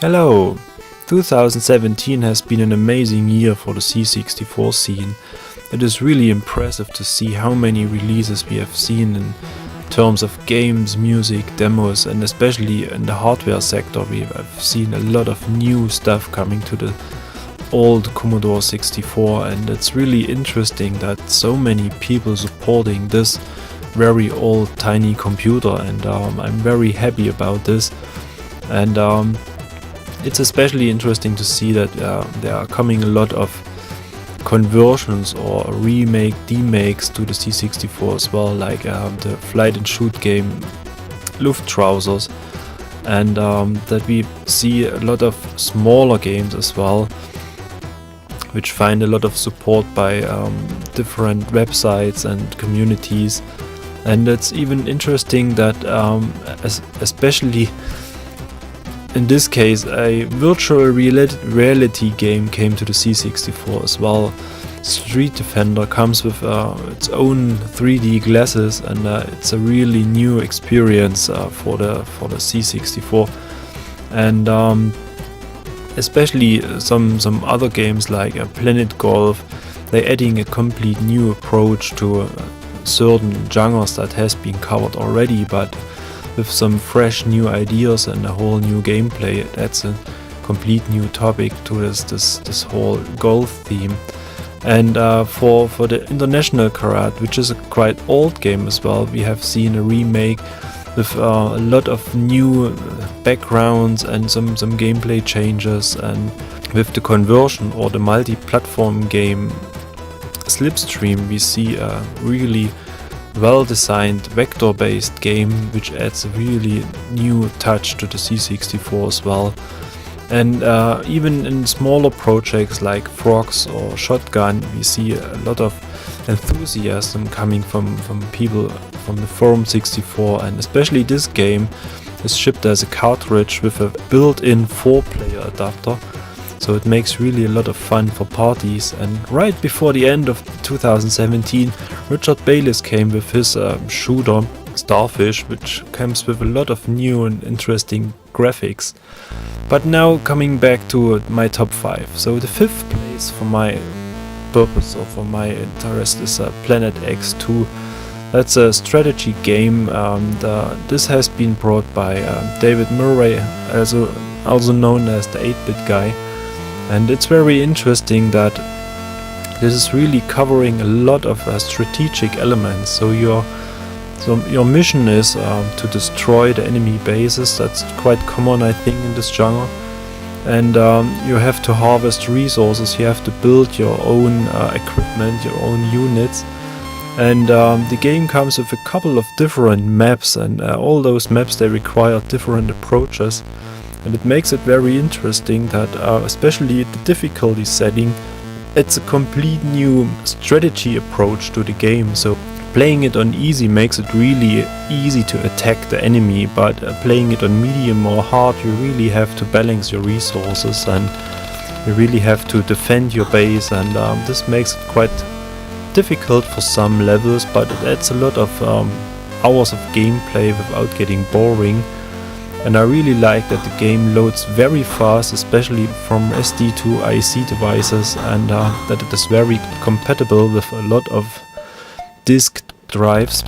Hello! 2017 has been an amazing year for the C64 scene. It is really impressive to see how many releases we have seen in terms of games, music, demos, and especially in the hardware sector we have seen a lot of new stuff coming to the old Commodore 64, and it's really interesting that so many people supporting this very old tiny computer, and I'm very happy about this. And it's especially interesting to see that there are coming a lot of conversions or demakes to the C64 as well, like the flight and shoot game Luftrausers, and that we see a lot of smaller games as well, which find a lot of support by different websites and communities. And it's even interesting that especially in this case a virtual reality game came to the C64 as well. Street Defender comes with its own 3D glasses, and it's a really new experience for the C64. And especially some other games like Planet Golf, they're adding a complete new approach to certain genres that has been covered already, but with some fresh new ideas and a whole new gameplay. That's a complete new topic to this whole golf theme. And for the International Karate, which is a quite old game as well, we have seen a remake with a lot of new backgrounds and some gameplay changes, and with the conversion or the multi-platform game Slipstream, we see a really well-designed vector-based game which adds a really new touch to the C64 as well. And even in smaller projects like Frogs or Shotgun, we see a lot of enthusiasm coming from people from the Forum 64, and especially this game is shipped as a cartridge with a built-in 4-player adapter, so it makes really a lot of fun for parties. And right before the end of 2017, Richard Bayless came with his shooter Starfish, which comes with a lot of new and interesting graphics. But now coming back to my top 5. So the 5th place for my purpose or for my interest is Planet X2. That's a strategy game. This has been brought by David Murray, also known as the 8-bit guy. And it's very interesting that this is really covering a lot of strategic elements. So your mission is to destroy the enemy bases. That's quite common, I think, in this genre. And you have to harvest resources. You have to build your own equipment, your own units. And the game comes with a couple of different maps, and all those maps, they require different approaches. And it makes it very interesting that especially the difficulty setting, it's a complete new strategy approach to the game. So playing it on easy makes it really easy to attack the enemy, but playing it on medium or hard, you really have to balance your resources and you really have to defend your base, and this makes it quite difficult for some levels, but it adds a lot of hours of gameplay without getting boring. And I really like that the game loads very fast, especially from SD to IC devices, and that it is very compatible with a lot of disk drives,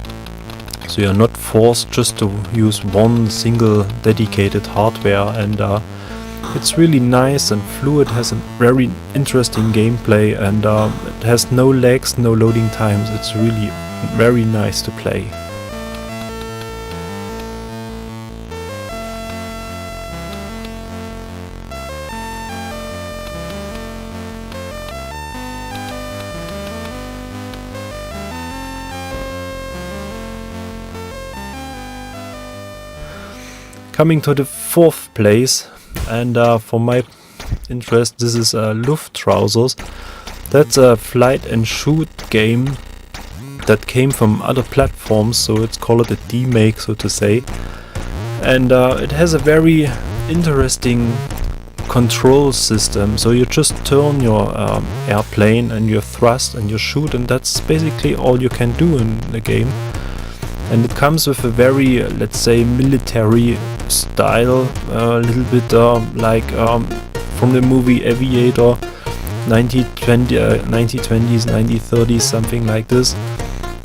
so you're not forced just to use one single dedicated hardware. And it's really nice and fluid, has a very interesting gameplay, and it has no lags, no loading times. It's really very nice to play. Coming to the 4th place, and for my interest, this is Luftrausers. That's a flight and shoot game that came from other platforms, so it's called a demake, so to say. And it has a very interesting control system. So you just turn your airplane and you thrust and you shoot, and that's basically all you can do in the game. and it comes with a very, let's say, military style, a little bit like from the movie Aviator, 1920s, 1930s, something like this.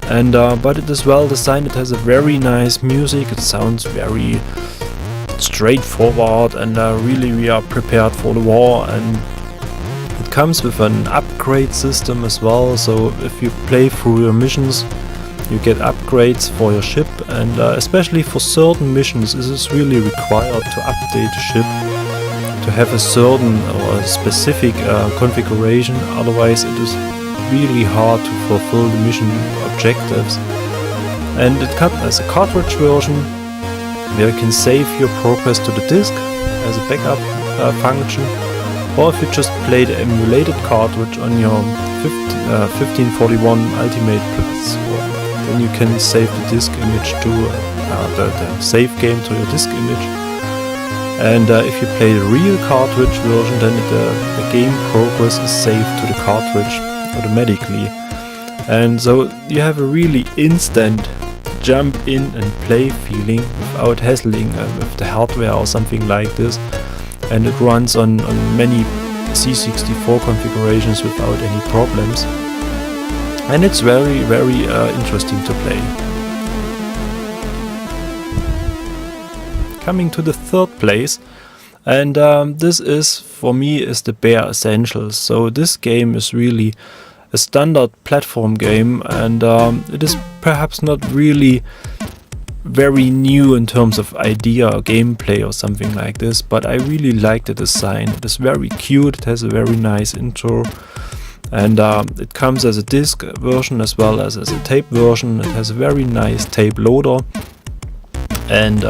And but it is well designed. It has a very nice music. It sounds very straightforward, and really we are prepared for the war. And it comes with an upgrade system as well. So if you play through your missions, you get upgrades for your ship, and especially for certain missions, it is really required to update the ship to have a certain or a specific configuration. Otherwise, it is really hard to fulfill the mission objectives. And it comes as a cartridge version, where you can save your progress to the disk as a backup function, or if you just play the emulated cartridge on your 1541 Ultimate Plus, then you can save the disk image to the save game to your disk image. And if you play the real cartridge version, then the game progress is saved to the cartridge automatically. And so you have a really instant jump in and play feeling without hassling with the hardware or something like this. And it runs on many C64 configurations without any problems. And it's very, very interesting to play. Coming to the third place, and this is, for me, is the bare essentials. So this game is really a standard platform game, and it is perhaps not really very new in terms of idea or gameplay or something like this, but I really like the design. It is very cute, it has a very nice intro, and it comes as a disc version as well as a tape version. It has a very nice tape loader, and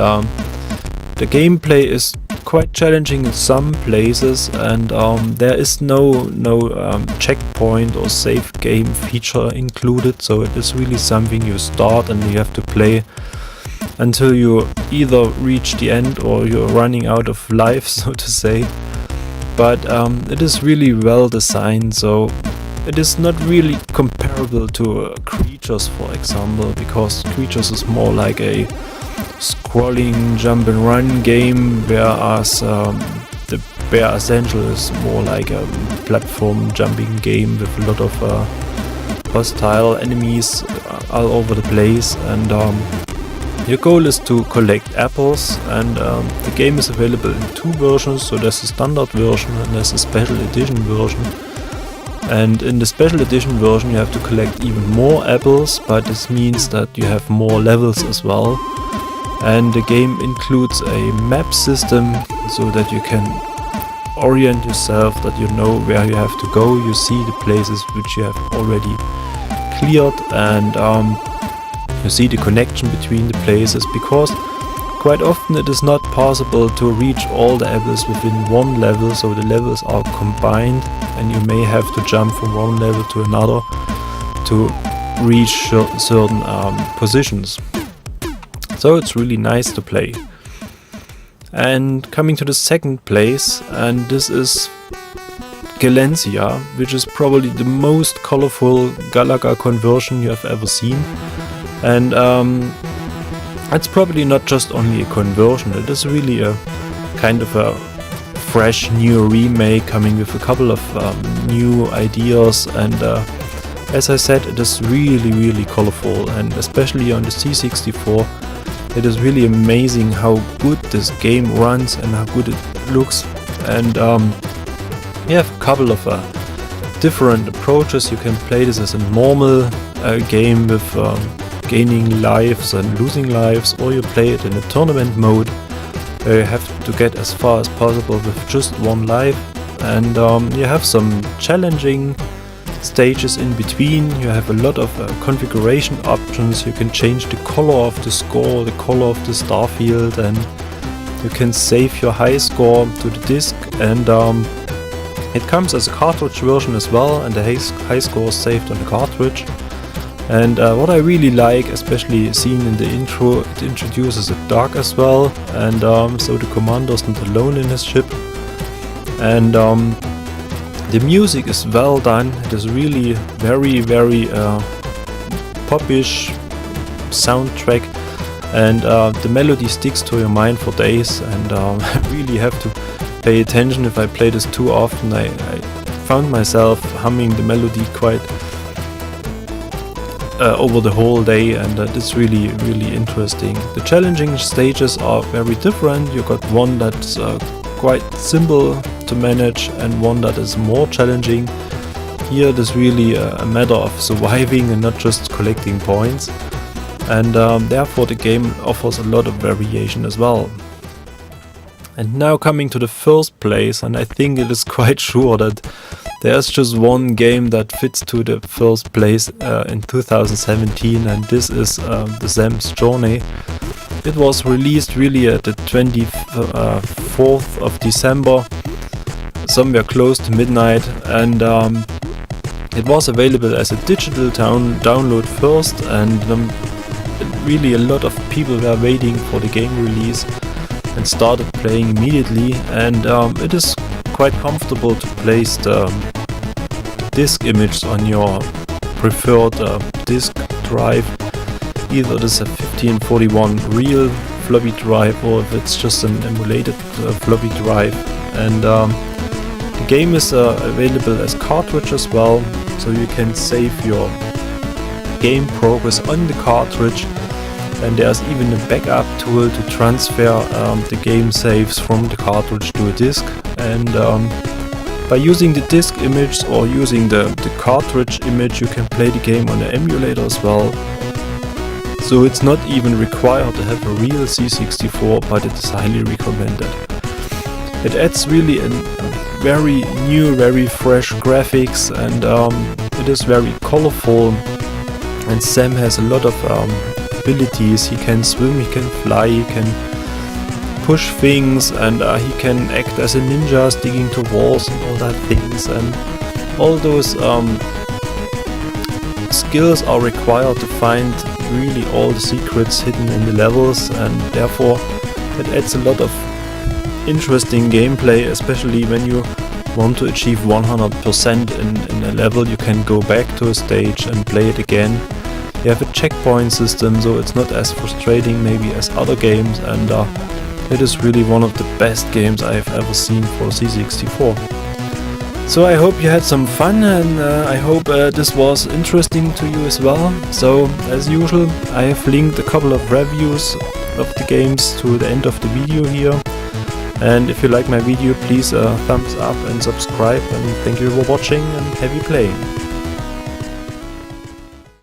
the gameplay is quite challenging in some places, and there is no checkpoint or save game feature included, so it is really something you start and you have to play until you either reach the end or you're running out of life, so to say. But it is really well designed, so it is not really comparable to Creatures, for example, because Creatures is more like a scrolling jump and run game, whereas the Bare Essential is more like a platform jumping game with a lot of hostile enemies all over the place. And your goal is to collect apples, and the game is available in two versions. So there's a standard version and there's a special edition version. And in the special edition version you have to collect even more apples, but this means that you have more levels as well. And the game includes a map system so that you can orient yourself, that you know where you have to go. You see the places which you have already cleared, and you see the connection between the places, because quite often it is not possible to reach all the apples within one level, so the levels are combined and you may have to jump from one level to another to reach certain positions. So it's really nice to play. And coming to the second place, and this is Galencia, which is probably the most colorful Galaga conversion you have ever seen. And it's probably not just only a conversion, it is really a kind of a fresh new remake coming with a couple of new ideas. And as I said, it is really, really colorful, and especially on the C64 it is really amazing how good this game runs and how good it looks. And you have a couple of different approaches. You can play this as a normal game with gaining lives and losing lives, or you play it in a tournament mode where you have to get as far as possible with just one life. And you have some challenging stages in between. You have a lot of configuration options. You can change the color of the score, the color of the star field, and you can save your high score to the disc. And it comes as a cartridge version as well, and the high score is saved on the cartridge. And what I really like, especially seen in the intro, it introduces a dog as well, and so the commander is not alone in his ship. And the music is well done. It is really very, very popish, soundtrack, and the melody sticks to your mind for days, and I really have to pay attention. If I play this too often, I found myself humming the melody quite over the whole day, and it's really interesting. The challenging stages are very different. You got one that's quite simple to manage and one that is more challenging. Here it is really a matter of surviving and not just collecting points, and therefore the game offers a lot of variation as well. And now coming to the first place, and I think it is quite sure that there's just one game that fits to the first place in 2017, and this is The Sam's Journey. It was released really at the 24th of December, somewhere close to midnight, and it was available as a digital download first, and really a lot of people were waiting for the game release and started playing immediately, and it is quite comfortable to place the disk image on your preferred disk drive. Either it is a 1541 real floppy drive, or if it's just an emulated floppy drive. And the game is available as cartridge as well, so you can save your game progress on the cartridge, and there's even a backup tool to transfer the game saves from the cartridge to a disk. And by using the disk image or using the cartridge image, you can play the game on the emulator as well. So it's not even required to have a real C64, but it is highly recommended. It adds really a very new, very fresh graphics, and it is very colorful, and Sam has a lot of abilities. He can swim, he can fly, he can push things, and he can act as a ninja, sticking to walls and all that things, and all those skills are required to find really all the secrets hidden in the levels, and therefore it adds a lot of interesting gameplay, especially when you want to achieve 100% in a level. You can go back to a stage and play it again. You have a checkpoint system, so it's not as frustrating maybe as other games, and it is really one of the best games I have ever seen for C64. So I hope you had some fun, and I hope this was interesting to you as well. So as usual, I have linked a couple of reviews of the games to the end of the video here. And if you like my video, please thumbs up and subscribe, and thank you for watching and happy playing.